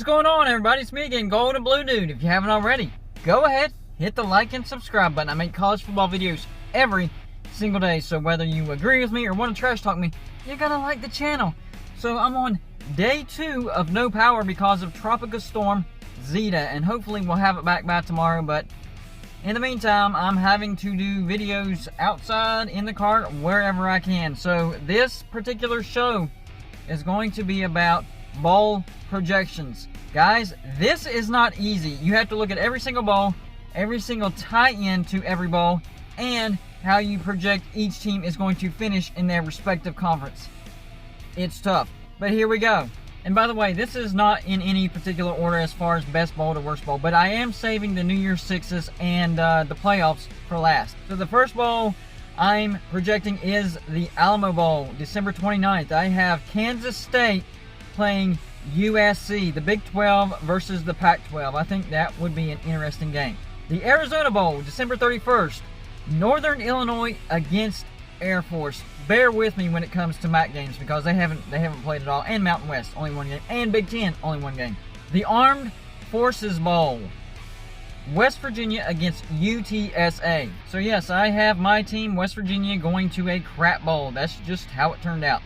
What's going on, everybody? It's me again, Gold and Blue Dude. If you haven't already, go ahead, hit the like and subscribe button. I make college football videos every single day, so whether you agree with me or want to trash talk me, you're gonna like the channel. So I'm on day 2 of no power because of Tropical Storm Zeta, and hopefully we'll have it back by tomorrow, but in the meantime, I'm having to do videos outside, in the car, wherever I can. So this particular show is going to be about bowl projections. Guys, this is not easy. You have to look at every single bowl, every single tie-in to every bowl, and how you project each team is going to finish in their respective conference. It's tough, but here we go. And by the way, this is not in any particular order as far as best bowl to worst bowl, but I am saving the New Year's Sixes and the playoffs for last. So the first bowl I'm projecting is the Alamo Bowl, December 29th. I have Kansas State playing USC, the Big 12 versus the Pac-12. I think that would be an interesting game. The Arizona Bowl, December 31st, Northern Illinois against Air Force. Bear with me when it comes to MAC games because they haven't played at all. And Mountain West, only one game. And Big Ten, only one game. The Armed Forces Bowl, West Virginia against UTSA. So yes, I have my team, West Virginia, going to a crap bowl. That's just how it turned out.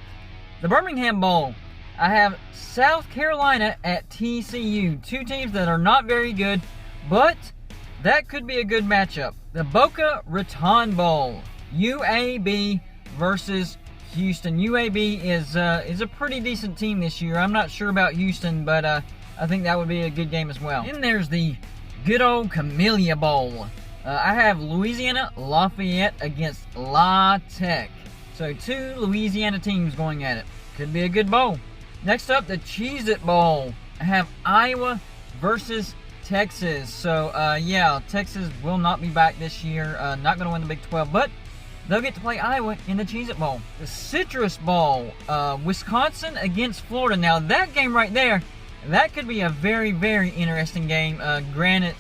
The Birmingham Bowl, I have South Carolina at TCU. Two teams that are not very good, but that could be a good matchup. The Boca Raton Bowl, UAB versus Houston. UAB is a pretty decent team this year. I'm not sure about Houston, but I think that would be a good game as well. Then there's the good old Camellia Bowl. I have Louisiana Lafayette against La Tech. So 2 Louisiana teams going at it. Could be a good bowl. Next up, the Cheez-It Bowl. I have Iowa versus Texas. So, yeah, Texas will not be back this year. Not going to win the Big 12, but they'll get to play Iowa in the Cheez-It Bowl. The Citrus Bowl, Wisconsin against Florida. Now, that game right there, that could be a very, very interesting game. Granted,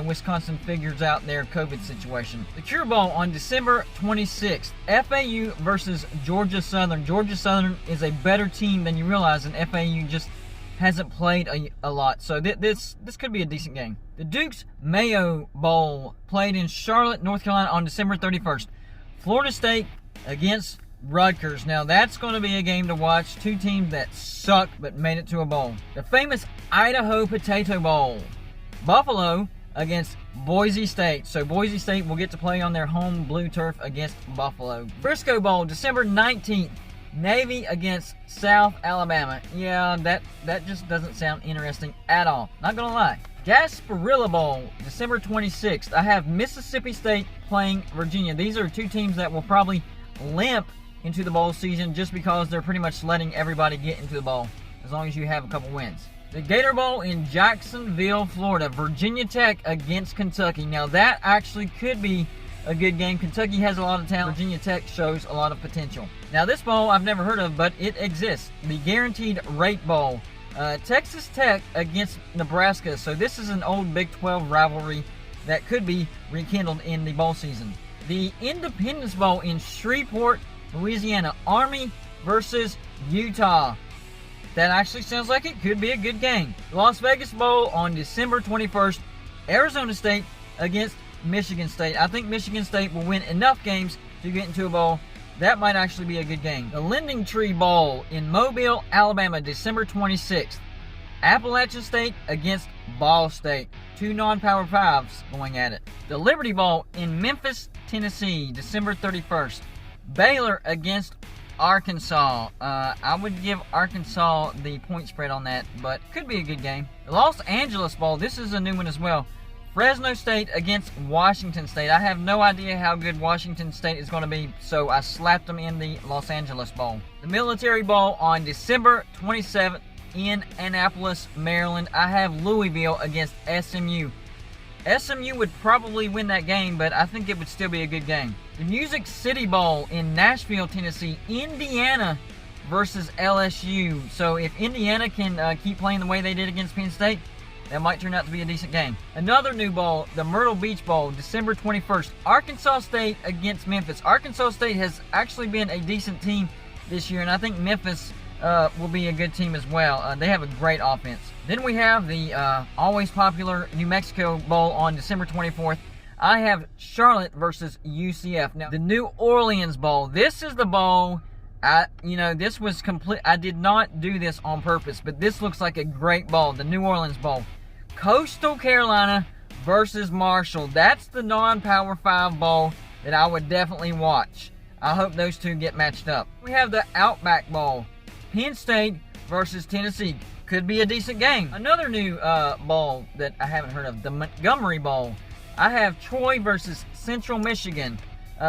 Wisconsin figures out their COVID situation. The Cure Bowl on December 26th. FAU versus Georgia Southern. Georgia Southern is a better team than you realize, and FAU just hasn't played a lot. So this could be a decent game. The Duke's Mayo Bowl played in Charlotte, North Carolina on December 31st. Florida State against Rutgers. Now that's going to be a game to watch. 2 teams that suck but made it to a bowl. The famous Idaho Potato Bowl. Buffalo against Boise State. So Boise State will get to play on their home blue turf against Buffalo. Frisco Bowl, December 19th. Navy against South Alabama. Yeah, that just doesn't sound interesting at all. Not gonna lie. Gasparilla Bowl, December 26th. I have Mississippi State playing Virginia. These are 2 teams that will probably limp into the bowl season just because they're pretty much letting everybody get into the bowl as long as you have a couple wins. The Gator Bowl in Jacksonville, Florida. Virginia Tech against Kentucky. Now that actually could be a good game. Kentucky has a lot of talent. Virginia Tech shows a lot of potential. Now this bowl I've never heard of, but it exists. The Guaranteed Rate Bowl. Texas Tech against Nebraska. So this is an old Big 12 rivalry that could be rekindled in the bowl season. The Independence Bowl in Shreveport, Louisiana. Army versus Utah. That actually sounds like it could be a good game. The Las Vegas Bowl on December 21st. Arizona State against Michigan State. I think Michigan State will win enough games to get into a bowl. That might actually be a good game. The Lending Tree Bowl in Mobile, Alabama, December 26th. Appalachian State against Ball State. 2 non-Power 5s going at it. The Liberty Bowl in Memphis, Tennessee, December 31st. Baylor against Arkansas. I would give Arkansas the point spread on that, but could be a good game. The Los Angeles Bowl, this is a new one as well. Fresno State against Washington State. I have no idea how good Washington State is going to be, so I slapped them in the Los Angeles Bowl. The Military Bowl on December 27th in Annapolis, Maryland. I have Louisville against SMU. SMU would probably win that game, but I think it would still be a good game. The Music City Bowl in Nashville, Tennessee. Indiana versus LSU. So if Indiana can keep playing the way they did against Penn State, that might turn out to be a decent game. Another new bowl, the Myrtle Beach Bowl, December 21st. Arkansas State against Memphis. Arkansas State has actually been a decent team this year, and I think Memphis will be a good team as well. They have a great offense. Then we have the always popular New Mexico Bowl on December 24th. I have Charlotte versus UCF. Now, the New Orleans Bowl. This is the bowl. This was complete. I did not do this on purpose, but this looks like a great bowl. The New Orleans Bowl. Coastal Carolina versus Marshall. That's the non-Power 5 bowl that I would definitely watch. I hope those two get matched up. We have the Outback Bowl. Penn State versus Tennessee. Could be a decent game. Another new bowl that I haven't heard of, the Montgomery Bowl. I have Troy versus Central Michigan.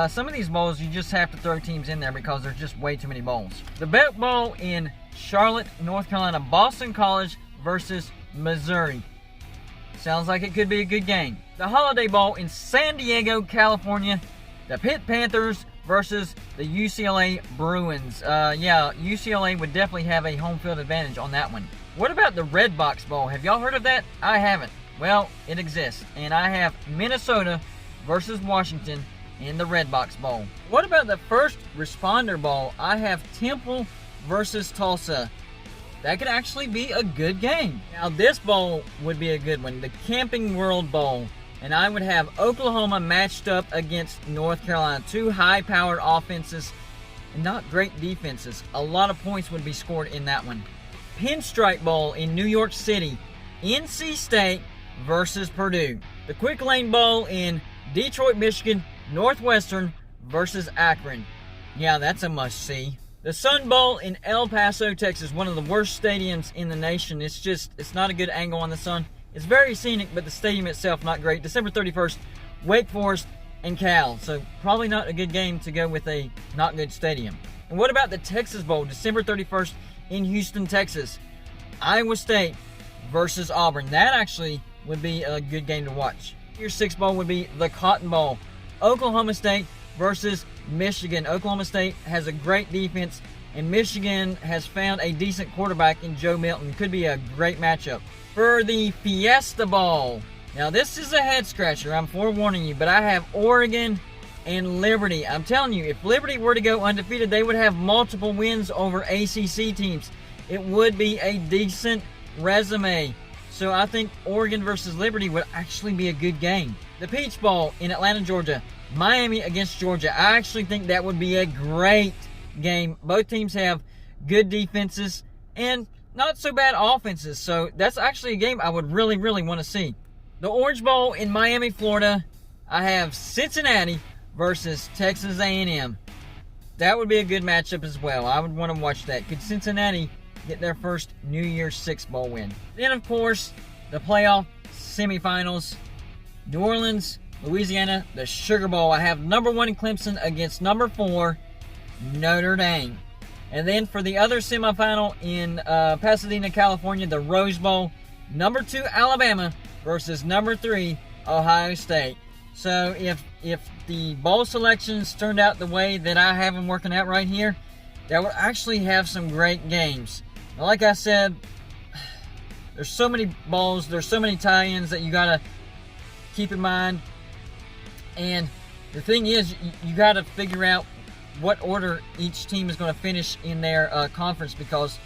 Some of these bowls, you just have to throw teams in there because there's just way too many bowls. The Belk Bowl in Charlotte, North Carolina. Boston College versus Missouri. Sounds like it could be a good game. The Holiday Bowl in San Diego, California. The Pitt Panthers versus the UCLA Bruins. Yeah, UCLA would definitely have a home field advantage on that one. What about the Red Box Bowl? Have y'all heard of that? I haven't. Well, it exists. And I have Minnesota versus Washington in the Red Box Bowl. What about the First Responder Bowl? I have Temple versus Tulsa. That could actually be a good game. Now, this bowl would be a good one. The Camping World Bowl. And I would have Oklahoma matched up against North Carolina. Two high-powered offenses and not great defenses. A lot of points would be scored in that one. Pinstripe Bowl in New York City. NC State versus Purdue. The Quick Lane Bowl in Detroit, Michigan. Northwestern versus Akron. Yeah, that's a must-see. The Sun Bowl in El Paso, Texas. One of the worst stadiums in the nation. It's not a good angle on the sun. It's very scenic, but the stadium itself not great. December 31st, Wake Forest and Cal. So probably not a good game to go with a not good stadium. And what about the Texas Bowl, December 31st in Houston, Texas? Iowa State versus Auburn. That actually would be a good game to watch. Your sixth bowl would be the Cotton Bowl. Oklahoma State versus Michigan. Oklahoma State has a great defense, and Michigan has found a decent quarterback in Joe Milton. Could be a great matchup. For the Fiesta Bowl. Now, this is a head-scratcher. I'm forewarning you, but I have Oregon and Liberty. I'm telling you, if Liberty were to go undefeated, they would have multiple wins over ACC teams. It would be a decent resume. So I think Oregon versus Liberty would actually be a good game. The Peach Bowl in Atlanta, Georgia. Miami against Georgia. I actually think that would be a great game. Both teams have good defenses and not so bad offenses. So that's actually a game I would really, really want to see. The Orange Bowl in Miami, Florida. I have Cincinnati versus Texas A&M. That would be a good matchup as well. I would want to watch that. Could Cincinnati get their first New Year's Six Bowl win? Then, of course, the playoff semifinals. New Orleans, Louisiana, the Sugar Bowl. I have number 1 Clemson against number 4 Notre Dame. And then for the other semifinal in Pasadena, California, the Rose Bowl, number 2 Alabama versus number 3 Ohio State. So if the bowl selections turned out the way that I have them working out right here, that would actually have some great games. Now, like I said, there's so many bowls, there's so many tie-ins that you gotta keep in mind. And the thing is, you got to figure out what order each team is going to finish in their conference, because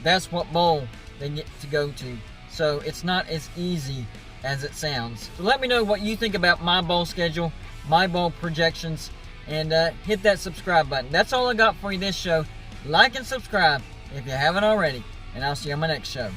that's what bowl they get to go to. So it's not as easy as it sounds. So let me know what you think about my bowl schedule, my bowl projections, and hit that subscribe button. That's all I got for you this show. Like and subscribe if you haven't already, and I'll see you on my next show.